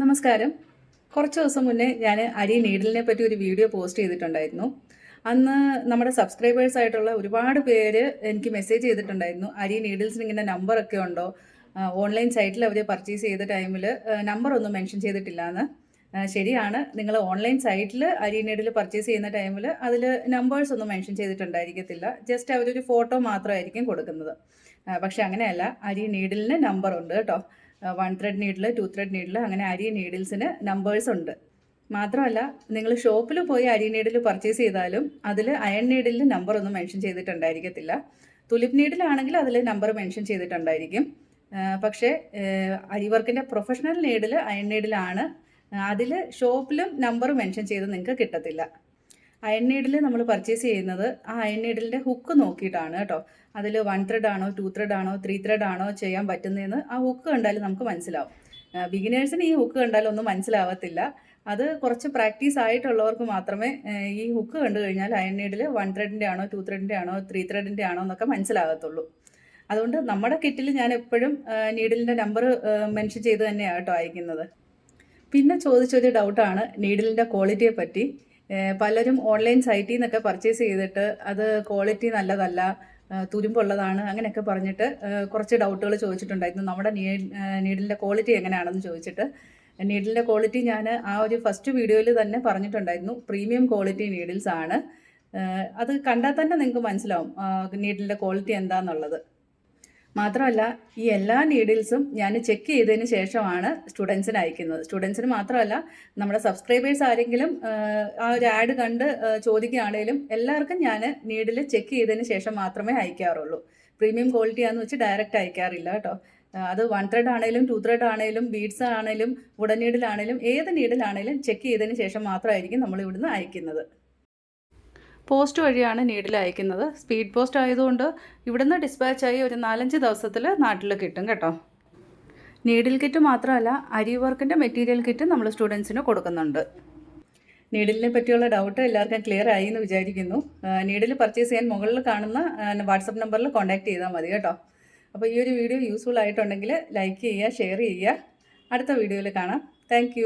നമസ്കാരം. കുറച്ച് ദിവസം മുന്നേ ഞാൻ അരി നീഡിലിനെ പറ്റി ഒരു വീഡിയോ പോസ്റ്റ് ചെയ്തിട്ടുണ്ടായിരുന്നു. അന്ന് നമ്മുടെ സബ്സ്ക്രൈബേഴ്സ് ആയിട്ടുള്ള ഒരുപാട് പേര് എനിക്ക് മെസ്സേജ് ചെയ്തിട്ടുണ്ടായിരുന്നു. അരി നീഡിൽസിന് ഇങ്ങനെ നമ്പറൊക്കെ ഉണ്ടോ? ഓൺലൈൻ സൈറ്റിൽ അവർ പർച്ചേസ് ചെയ്ത ടൈമിൽ നമ്പറൊന്നും മെൻഷൻ ചെയ്തിട്ടില്ലാന്ന്. ശരിയാണ്. നിങ്ങൾ ഓൺലൈൻ സൈറ്റിൽ അരി നീഡിൽ പർച്ചേസ് ചെയ്യുന്ന ടൈമിൽ അതിൽ നമ്പേഴ്സ് ഒന്നും മെൻഷൻ ചെയ്തിട്ടുണ്ടായിരിക്കത്തില്ല. ജസ്റ്റ് അവരൊരു ഫോട്ടോ മാത്രമായിരിക്കും കൊടുക്കുന്നത്. പക്ഷെ അങ്ങനെയല്ല. അരി നീഡിലിന് നമ്പറുണ്ട് കേട്ടോ. 1 ത്രെഡ് നീഡിൽ, 2 ത്രെഡ് നീഡിൽ അങ്ങനെ അരി നീഡിൽസിന് നമ്പേഴ്സ് ഉണ്ട്. മാത്രമല്ല, നിങ്ങൾ ഷോപ്പിൽ പോയി അരി നീഡിൽ പർച്ചേസ് ചെയ്താലും അതിൽ അയൺ നീഡിലിന് നമ്പർ ഒന്നും മെൻഷൻ ചെയ്തിട്ടുണ്ടായിരിക്കത്തില്ല. തുലിപ്പ് നീഡിലാണെങ്കിൽ അതിൽ നമ്പർ മെൻഷൻ ചെയ്തിട്ടുണ്ടായിരിക്കും. പക്ഷേ അരി വർക്കിൻ്റെ പ്രൊഫഷണൽ നീഡിൽ അയൺ നീഡിലാണ്. അതിൽ ഷോപ്പിലും നമ്പർ മെൻഷൻ ചെയ്ത് നിങ്ങൾക്ക് കിട്ടത്തില്ല. അയൺ നീഡിൽ നമ്മൾ പർച്ചേസ് ചെയ്യുന്നത് ആ അയൺ നീഡിലിൻ്റെ ഹുക്ക് നോക്കിയിട്ടാണ് കേട്ടോ. അതിൽ 1 ത്രെഡ് ആണോ 2 ത്രെഡ് ആണോ 3 ത്രെഡ് ആണോ ചെയ്യാൻ പറ്റുന്നതെന്ന് ആ ഹുക്ക് കണ്ടാൽ നമുക്ക് മനസ്സിലാവും. ബിഗിനേഴ്സിന് ഈ ഹുക്ക് കണ്ടാൽ ഒന്നും മനസ്സിലാവത്തില്ല. അത് കുറച്ച് പ്രാക്ടീസ് ആയിട്ടുള്ളവർക്ക് മാത്രമേ ഈ ഹുക്ക് കണ്ടു കഴിഞ്ഞാൽ അയൺ നീഡിൽ 1 ത്രെഡിൻ്റെ ആണോ 2 ത്രെഡിൻ്റെ ആണോ 3 ത്രെഡിൻ്റെ ആണോ എന്നൊക്കെ മനസ്സിലാകത്തുള്ളൂ. അതുകൊണ്ട് നമ്മുടെ കിറ്റിൽ ഞാൻ എപ്പോഴും നീഡിലിൻ്റെ നമ്പർ മെൻഷൻ ചെയ്ത് തന്നെയാണ് കേട്ടോ അയക്കുന്നത്. പിന്നെ ചോദിച്ചൊരു ഡൗട്ടാണ് നീഡിലിൻ്റെ ക്വാളിറ്റിയെ പറ്റി. പലരും ഓൺലൈൻ സൈറ്റിൽ നിന്നൊക്കെ പർച്ചേസ് ചെയ്തിട്ട് അത് ക്വാളിറ്റി നല്ലതല്ല, തുരുമ്പുള്ളതാണ് അങ്ങനെയൊക്കെ പറഞ്ഞിട്ട് കുറച്ച് ഡൗട്ടുകൾ ചോദിച്ചിട്ടുണ്ടായിരുന്നു. നമ്മുടെ നീഡിലിൻ്റെ ക്വാളിറ്റി എങ്ങനെയാണെന്ന് ചോദിച്ചിട്ട്. നീഡിലിൻ്റെ ക്വാളിറ്റി ഞാൻ ആ ഒരു ഫസ്റ്റ് വീഡിയോയിൽ തന്നെ പറഞ്ഞിട്ടുണ്ടായിരുന്നു. പ്രീമിയം ക്വാളിറ്റി നീഡിൽസ് ആണ്. അത് കണ്ടാൽ തന്നെ നിങ്ങൾക്ക് മനസ്സിലാവും നീഡിലിൻ്റെ ക്വാളിറ്റി എന്താണെന്നുള്ളത്. മാത്രമല്ല, ഈ എല്ലാ നീഡിൽസും ഞാൻ ചെക്ക് ചെയ്തതിന് ശേഷമാണ് സ്റ്റുഡൻസിന് അയക്കുന്നത്. സ്റ്റുഡൻസിന് മാത്രമല്ല, നമ്മുടെ സബ്സ്ക്രൈബേഴ്സ് ആരെങ്കിലും ആ ഒരു ആഡ് കണ്ട് ചോദിക്കുകയാണെങ്കിലും എല്ലാവർക്കും ഞാൻ നീഡിൽ ചെക്ക് ചെയ്തതിന് ശേഷം മാത്രമേ അയക്കാറുള്ളൂ. പ്രീമിയം ക്വാളിറ്റി ആണെന്ന് വെച്ച് ഡയറക്റ്റ് അയക്കാറില്ല കേട്ടോ. അത് 1 ത്രെഡ് ആണെങ്കിലും 2 ത്രെഡ് ആണെങ്കിലും ബീഡ്സ് ആണെങ്കിലും വുഡൻ നീഡിലാണെങ്കിലും ഏത് നീഡിലാണെങ്കിലും ചെക്ക് ചെയ്തതിന് ശേഷം മാത്രമായിരിക്കും നമ്മൾ ഇവിടുന്ന് അയക്കുന്നത്. പോസ്റ്റ് വഴിയാണ് നീഡിൽ അയക്കുന്നത്. സ്പീഡ് പോസ്റ്റ് ആയതുകൊണ്ട് ഇവിടുന്ന് ഡിസ്പാച്ചായി ഒരു 4-5 ദിവസത്തിൽ നാട്ടിൽ കിട്ടും കേട്ടോ. നീഡിൽ കിറ്റ് മാത്രമല്ല, അരി വർക്കിൻ്റെ മെറ്റീരിയൽ കിറ്റ് നമ്മൾ സ്റ്റുഡൻസിന് കൊടുക്കുന്നുണ്ട്. നീഡിലിനെ പറ്റിയുള്ള ഡൗട്ട് എല്ലാവർക്കും ക്ലിയർ ആയി എന്ന് വിചാരിക്കുന്നു. നീഡിൽ പർച്ചേസ് ചെയ്യാൻ മുകളിൽ കാണുന്ന വാട്സപ്പ് നമ്പറിൽ കോൺടാക്റ്റ് ചെയ്താൽ മതി കേട്ടോ. അപ്പോൾ ഈ ഒരു വീഡിയോ യൂസ്ഫുൾ ആയിട്ടുണ്ടെങ്കിൽ ലൈക്ക് ചെയ്യുക, ഷെയർ ചെയ്യുക. അടുത്ത വീഡിയോയിൽ കാണാം. താങ്ക്